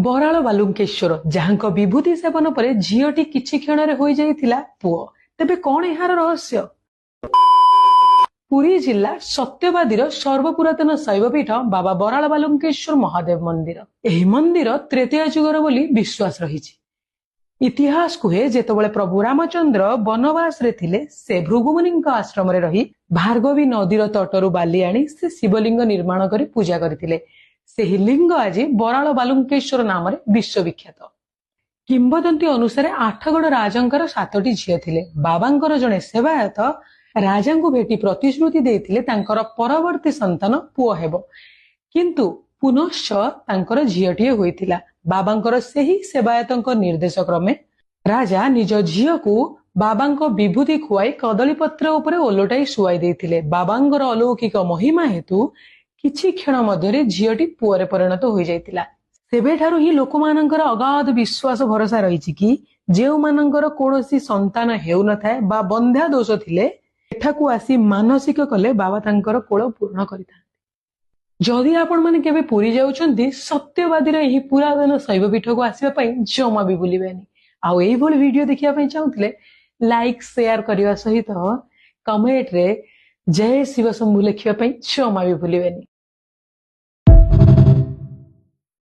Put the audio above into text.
ବରାଳ ବାଲୁଙ୍କେଶ୍ୱର ଯାହାଙ୍କ ବିଭୂତି ସେବନ ପରେ ଝିଅଟି କିଛି କ୍ଷଣରେ ହୋଇଯାଇଥିଲା ପୁଅ। ତେବେ କଣ ଏହାର ରହସ୍ୟ? ପୁରୀ ଜିଲ୍ଲା ସତ୍ୟବାଦୀର ସର୍ବପୁରାତନ ଶୈବପୀଠ ବାବା ବରାଳ ବାଲୁଙ୍କେଶ୍ୱର ମହାଦେବ ମନ୍ଦିର। ଏହି ମନ୍ଦିର ତ୍ରେତୟା ଯୁଗର ବୋଲି ବିଶ୍ୱାସ ରହିଛି। ଇତିହାସ କୁହେ ଯେତେବେଳେ ପ୍ରଭୁ ରାମଚନ୍ଦ୍ର ବନବାସରେ ଥିଲେ ସେ ଭୃଗୁମୁନିଙ୍କ ଆଶ୍ରମରେ ରହି ଭାର୍ଗବୀ ନଦୀର ତଟରୁ ବାଲି ଆଣି ସେ ଶିବଲିଙ୍ଗ ନିର୍ମାଣ କରି ପୂଜା କରିଥିଲେ। ସେହି ଲିଙ୍ଗ ଆଜି ବରାଳ ବାଲୁଙ୍କେଶ୍ୱର ନାମରେ ବିଶ୍ୱବିଖ୍ୟାତ। କିମ୍ବଦନ୍ତୀ ଅନୁସାରେ ଆଠଗଡ଼ ରାଜାଙ୍କର 7ଟି ଝିଅ ଥିଲେ। ବାବାଙ୍କର ଜଣେ ସେବାୟତ ରାଜାଙ୍କୁ ଭେଟି ପ୍ରତିଶ୍ରୁତି ଦେଇଥିଲେ ତାଙ୍କର ପରବର୍ତ୍ତୀ ସନ୍ତାନ ପୁଅ ହେବ, କିନ୍ତୁ ପୁନଶ୍ଚ ତାଙ୍କର ଝିଅଟିଏ ହୋଇଥିଲା। ବାବାଙ୍କର ସେହି ସେବାୟତଙ୍କ ନିର୍ଦ୍ଦେଶ କ୍ରମେ ରାଜା ନିଜ ଝିଅକୁ ବାବାଙ୍କ ବିଭୂତି ଖୁଆଇ କଦଳୀପତ୍ର ଉପରେ ଓଲଟାଇ ଶୁଆଇ ଦେଇଥିଲେ। ବାବାଙ୍କର ଅଲୌକିକ ମହିମା ହେତୁ କିଛି କ୍ଷଣ ମଧ୍ୟରେ ଝିଅଟି ପୁଅରେ ପରିଣତ ହୋଇଯାଇଥିଲା। ସେବେଠାରୁ ହିଁ ଲୋକମାନଙ୍କର ଅଗାଧ ବିଶ୍ୱାସ ଭରସା ରହିଛି କି ଯେଉଁମାନଙ୍କର କୌଣସି ସନ୍ତାନ ହେଉନଥାଏ ବା ବନ୍ଧ୍ୟା ଦୋଷ ଥିଲେ ଏଠାକୁ ଆସି ମାନସିକ କଲେ ବାବା ତାଙ୍କର କୋଳ ପୂର୍ଣ୍ଣ କରିଥାନ୍ତି। ଯଦି ଆପଣମାନେ କେବେ ପୁରୀ ଯାଉଛନ୍ତି ସତ୍ୟବାଦୀର ଏହି ପୁରାତନ ଶୈବପୀଠକୁ ଆସିବା ପାଇଁ ଜମା ବି ଭୁଲିବେନି। ଆଉ ଏଇଭଳି ଭିଡିଓ ଦେଖିବା ପାଇଁ ଚାହୁଁଥିଲେ ଲାଇକ୍ ସେୟାର କରିବା ସହିତ କମେଣ୍ଟରେ ଜୟ ଶିବ ଶମ୍ଭୁ ଲେଖିବା ପାଇଁ ଜମା ବି ଭୁଲିବେନି।